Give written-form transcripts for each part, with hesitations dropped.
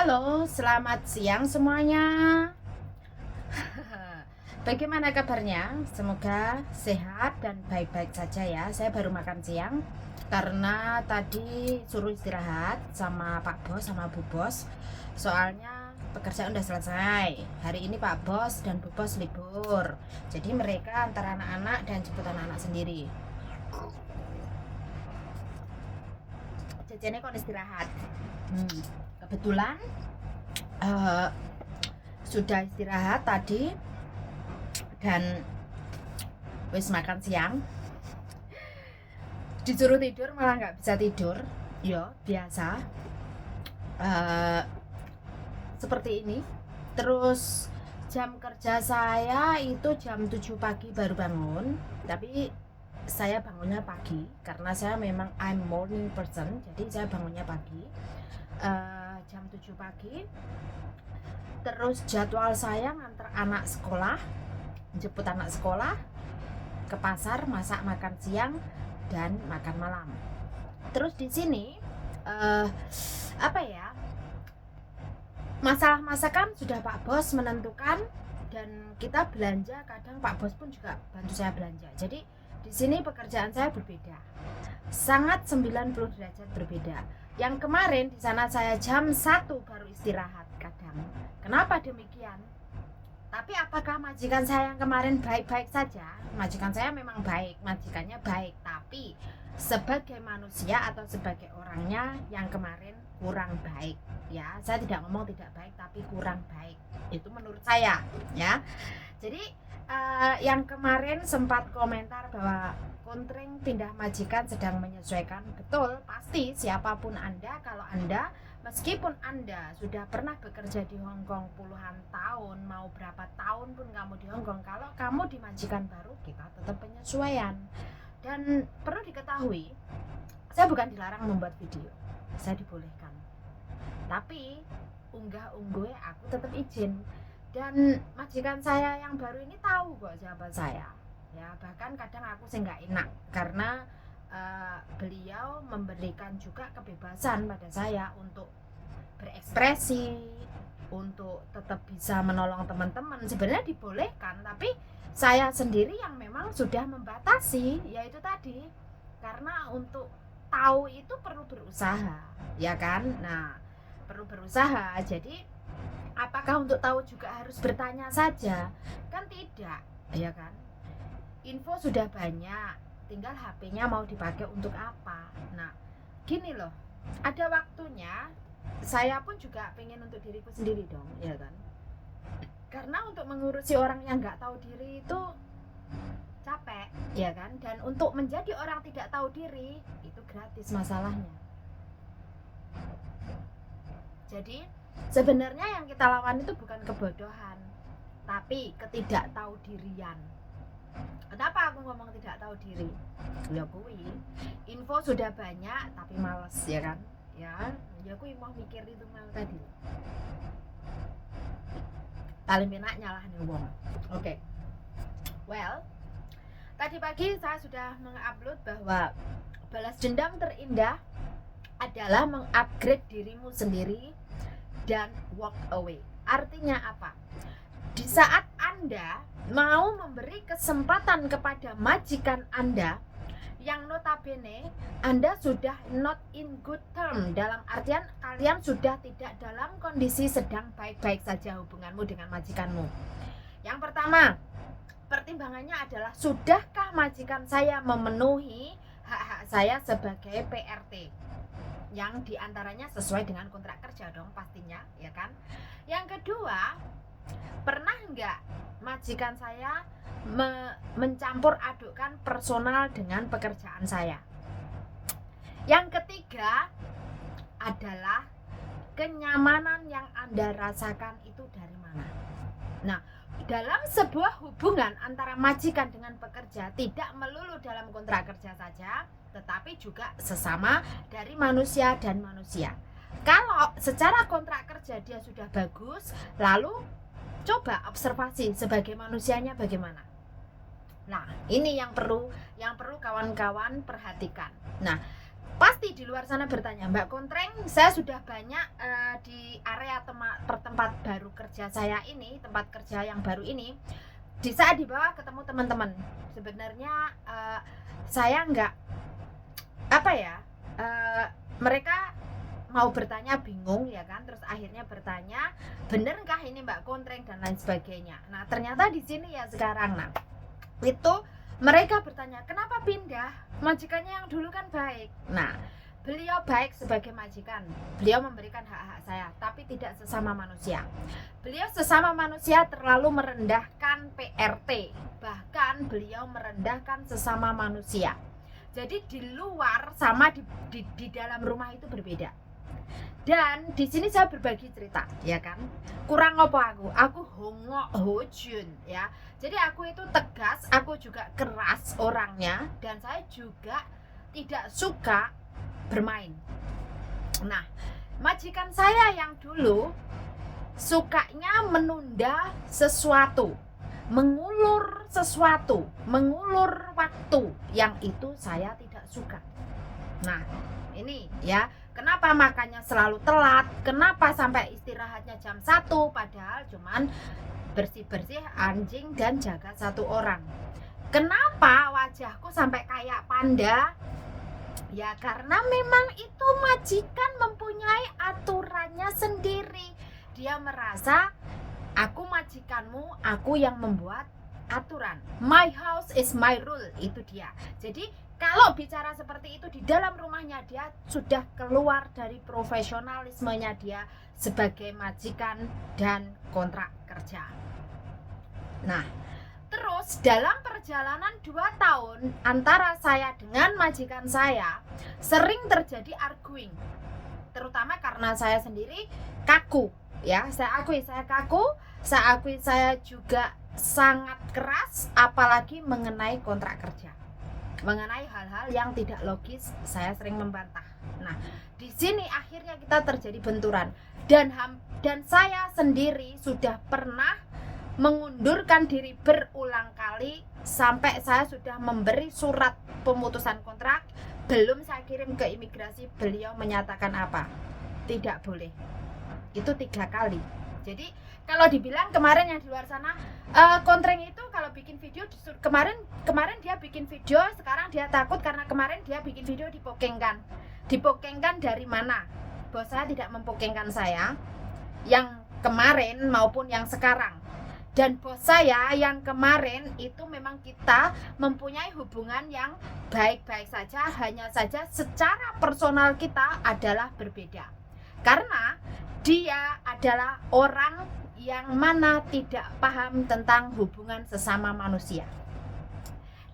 Halo, selamat siang semuanya. Bagaimana kabarnya? Semoga sehat dan baik-baik saja ya. Saya baru makan siang karena tadi suruh istirahat sama Pak Bos sama Bu Bos. Soalnya pekerjaan udah selesai. Hari ini Pak Bos dan Bu Bos libur. Jadi mereka antara anak-anak dan jemput anak-anak sendiri. Jajannya kok istirahat. Kebetulan eh, sudah istirahat tadi dan wis makan siang, disuruh tidur malah nggak bisa tidur. Yo biasa, eh, seperti ini. Terus jam kerja saya itu jam 7 pagi baru bangun, tapi saya bangunnya pagi karena saya memang I'm morning person, jadi saya bangunnya pagi. Jam 7 pagi. Terus jadwal saya nganter anak sekolah, jemput anak sekolah, ke pasar, masak makan siang dan makan malam. Terus di sini apa ya? Masalah masakan sudah Pak Bos menentukan dan kita belanja, kadang Pak Bos pun juga bantu saya belanja. Jadi di sini pekerjaan saya berbeda. Sangat 90 derajat berbeda. Yang kemarin di sana saya jam 1 baru istirahat kadang. Kenapa demikian? Tapi apakah majikan saya yang kemarin baik-baik saja? Majikan saya memang baik, majikannya baik, tapi sebagai manusia atau sebagai orangnya yang kemarin kurang baik. Ya, saya tidak ngomong tidak baik, tapi kurang baik. Itu menurut saya, ya. Jadi yang kemarin sempat komentar bahwa kontreng pindah majikan sedang menyesuaikan. Betul, pasti siapapun Anda, kalau Anda meskipun Anda sudah pernah bekerja di Hong Kong puluhan tahun, mau berapa tahun pun kamu di Hong Kong, kalau kamu di majikan baru, kita tetap penyesuaian. Dan perlu diketahui, saya bukan dilarang membuat video, saya dibolehkan. Tapi unggah-ungguh aku tetap izin. Dan majikan saya yang baru ini tahu kok siapa saya. Ya, bahkan kadang aku sih nggak enak karena beliau memberikan juga kebebasan pada saya untuk berekspresi, untuk tetap bisa menolong teman-teman. Sebenarnya dibolehkan, tapi saya sendiri yang memang sudah membatasi, yaitu tadi karena untuk tahu itu perlu berusaha, ya kan? Nah, perlu berusaha. Jadi apakah untuk tahu juga harus bertanya saja? Kan tidak, ya kan? Info sudah banyak, tinggal HP-nya mau dipakai untuk apa. Nah, gini loh, ada waktunya saya pun juga pengen untuk diriku sendiri dong, ya kan? Karena untuk mengurusi orang yang nggak tahu diri itu capek, ya kan? Dan untuk menjadi orang tidak tahu diri itu gratis masalahnya. Jadi sebenarnya yang kita lawan itu bukan kebodohan, tapi ketidaktaudirian. Kenapa aku ngomong tidak tahu diri? Ya kuwi, info sudah banyak tapi males, ya kan? Ya kuwi mau mikir itu mau tadi. Paling enak nyalah nih wong. Oke. Well, tadi pagi saya sudah mengupload bahwa balas dendam terindah adalah mengupgrade dirimu sendiri dan walk away. Artinya apa? Di saat Anda mau memberi kesempatan kepada majikan Anda yang notabene Anda sudah not in good term, dalam artian kalian sudah tidak dalam kondisi sedang baik-baik saja hubunganmu dengan majikanmu. Yang pertama, pertimbangannya adalah sudahkah majikan saya memenuhi hak-hak saya sebagai PRT, yang diantaranya sesuai dengan kontrak kerja dong pastinya, ya kan? Yang kedua, pernah nggak majikan saya mencampur adukkan personal dengan pekerjaan saya? Yang ketiga adalah kenyamanan yang Anda rasakan itu dari mana? Nah, dalam sebuah hubungan antara majikan dengan pekerja tidak melulu dalam kontrak kerja saja, tetapi juga sesama dari manusia dan manusia. Kalau secara kontrak kerja dia sudah bagus, lalu coba observasi sebagai manusianya bagaimana. Nah, ini yang perlu kawan-kawan perhatikan. Nah, Pasti di luar sana bertanya, Mbak Kontreng, saya sudah banyak di area tempat baru kerja saya ini, tempat kerja yang baru ini, di saat dibawa ketemu teman-teman, sebenarnya saya nggak apa ya, mereka mau bertanya bingung ya kan, terus akhirnya bertanya, benerkah ini Mbak Kontreng dan lain sebagainya. Nah ternyata di sini ya sekarang, nah itu mereka bertanya, kenapa pindah? Majikannya yang dulu kan baik. Nah, beliau baik sebagai majikan. Beliau memberikan hak-hak saya, tapi tidak sesama manusia. Beliau sesama manusia terlalu merendahkan PRT. Bahkan beliau merendahkan sesama manusia. Jadi di luar sama di dalam rumah itu berbeda. Dan di sini saya berbagi cerita, ya kan? Kurang apa aku hongok hojun ya. Jadi aku itu tegas, aku juga keras orangnya, dan saya juga tidak suka bermain. Nah, majikan saya yang dulu sukanya menunda sesuatu, mengulur sesuatu, mengulur waktu, yang itu saya tidak suka. Nah, ini ya, kenapa makannya selalu telat, kenapa sampai istirahatnya jam 1 padahal cuman bersih-bersih anjing dan jaga satu orang. Kenapa wajahku sampai kayak panda? Ya karena memang itu majikan mempunyai aturannya sendiri. Dia merasa aku majikanmu, aku yang membuat aturan. My house is my rule, itu dia. Jadi kalau bicara seperti itu di dalam rumahnya, dia sudah keluar dari profesionalismenya dia sebagai majikan dan kontrak kerja. Nah, terus dalam perjalanan 2 tahun antara saya dengan majikan saya, sering terjadi arguing. Terutama karena saya sendiri kaku, ya. Saya akui saya kaku, saya akui saya juga sangat keras, apalagi mengenai kontrak kerja. Mengenai hal-hal yang tidak logis, saya sering membantah. Nah, di sini akhirnya kita terjadi benturan, dan saya sendiri sudah pernah mengundurkan diri berulang kali, sampai saya sudah memberi surat pemutusan kontrak, belum saya kirim ke imigrasi, beliau menyatakan apa? Tidak boleh. Itu 3 kali. Jadi kalau dibilang kemarin yang di luar sana, Kontreng itu kalau bikin video, kemarin dia bikin video, sekarang dia takut karena kemarin dia bikin video dipokengkan. Dipokengkan dari mana? Bos saya tidak mempokengkan saya yang kemarin maupun yang sekarang. Dan bos saya yang kemarin itu memang kita mempunyai hubungan yang baik-baik saja, hanya saja secara personal kita adalah berbeda. Karena dia adalah orang yang mana tidak paham tentang hubungan sesama manusia.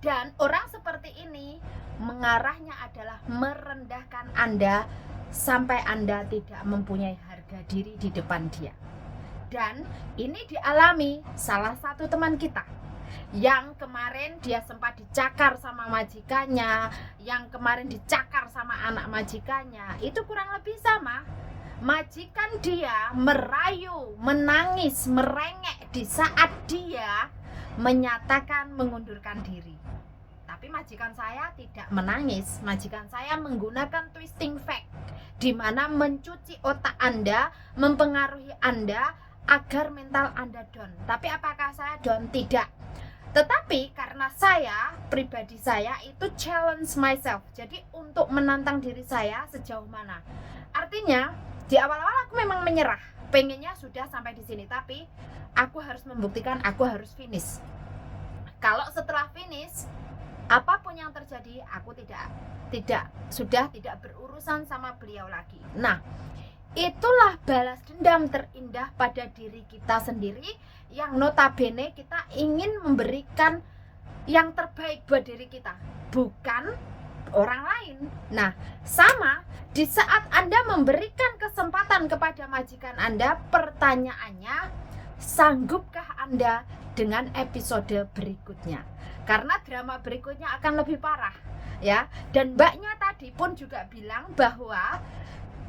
Dan orang seperti ini mengarahnya adalah merendahkan Anda sampai Anda tidak mempunyai harga diri di depan dia. Dan ini dialami salah satu teman kita yang kemarin dia sempat dicakar sama majikannya, yang kemarin dicakar sama anak majikannya. Itu kurang lebih sama. Majikan dia merayu, menangis, merengek di saat dia menyatakan mengundurkan diri. Tapi majikan saya tidak menangis. Majikan saya menggunakan twisting fact, di mana mencuci otak Anda, mempengaruhi Anda agar mental Anda down. Tapi apakah saya down? Tidak. Tetapi karena saya, pribadi saya itu challenge myself. Jadi untuk menantang diri saya sejauh mana. Artinya di awal-awal aku memang menyerah, pengennya sudah sampai di sini, tapi aku harus membuktikan, aku harus finish. Kalau setelah finish, apapun yang terjadi, aku sudah tidak berurusan sama beliau lagi. Nah, itulah balas dendam terindah pada diri kita sendiri, yang notabene kita ingin memberikan yang terbaik buat diri kita, bukan orang lain. Nah, sama di saat Anda memberikan kesempatan kepada majikan Anda, pertanyaannya, sanggupkah Anda dengan episode berikutnya? Karena drama berikutnya akan lebih parah, ya. Dan mbaknya tadi pun juga bilang bahwa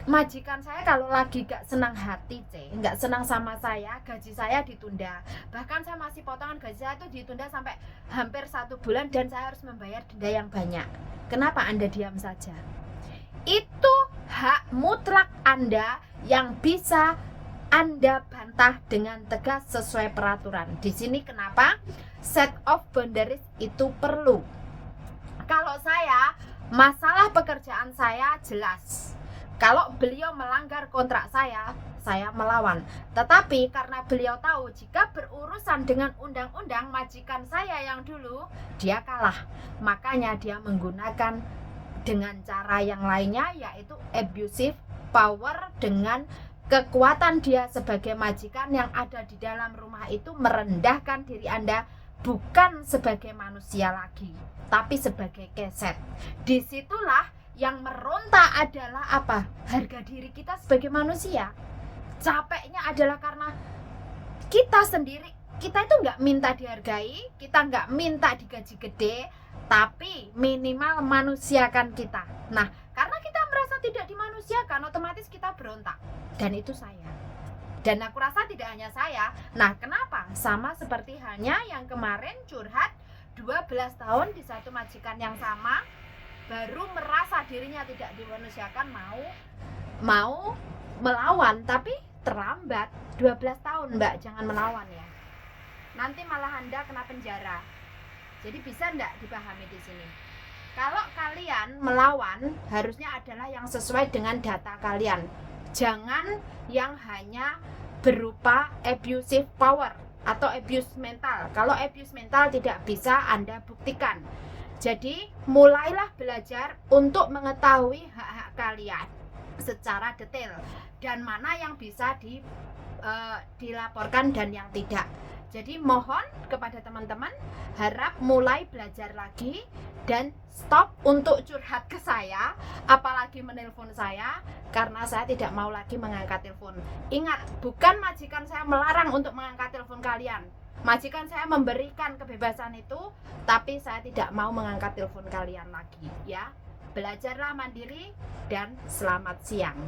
majikan saya kalau lagi gak senang hati, gak senang sama saya, gaji saya ditunda. Bahkan saya masih potongan gaji saya itu ditunda sampai hampir 1 bulan, dan saya harus membayar denda yang banyak. Kenapa Anda diam saja? Itu hak mutlak Anda yang bisa Anda bantah dengan tegas sesuai peraturan. Di sini kenapa set of boundaries itu perlu. Kalau saya, masalah pekerjaan saya jelas. Kalau beliau melanggar kontrak saya melawan. Tetapi karena beliau tahu jika berurusan dengan undang-undang majikan saya yang dulu, dia kalah. Makanya dia menggunakan dengan cara yang lainnya, yaitu abusive power, dengan kekuatan dia sebagai majikan yang ada di dalam rumah itu merendahkan diri Anda bukan sebagai manusia lagi, tapi sebagai keset. Disitulah yang meronta adalah apa? Harga diri kita sebagai manusia. Capeknya adalah karena kita sendiri, kita itu nggak minta dihargai, kita nggak minta digaji gede, tapi minimal manusiakan kita. Nah, karena kita merasa tidak dimanusiakan, otomatis kita berontak. Dan itu saya. Dan aku rasa tidak hanya saya. Nah, kenapa? Sama seperti halnya yang kemarin curhat 12 tahun di satu majikan yang sama, baru merasa dirinya tidak dimanusiakan, mau melawan, tapi terlambat. 12 tahun, Mbak, jangan melawan ya. Nanti malah Anda kena penjara. Jadi bisa enggak dipahami di sini? Kalau kalian melawan, harusnya adalah yang sesuai dengan data kalian. Jangan yang hanya berupa abusive power atau abuse mental. Kalau abuse mental tidak bisa Anda buktikan. Jadi mulailah belajar untuk mengetahui hak-hak kalian secara detail dan mana yang bisa dilaporkan dan yang tidak. Jadi mohon kepada teman-teman, harap mulai belajar lagi dan stop untuk curhat ke saya, apalagi menelpon saya, karena saya tidak mau lagi mengangkat telepon. Ingat, bukan majikan saya melarang untuk mengangkat telepon kalian. Majikan saya memberikan kebebasan itu, tapi saya tidak mau mengangkat telepon kalian lagi ya. Belajarlah mandiri dan selamat siang.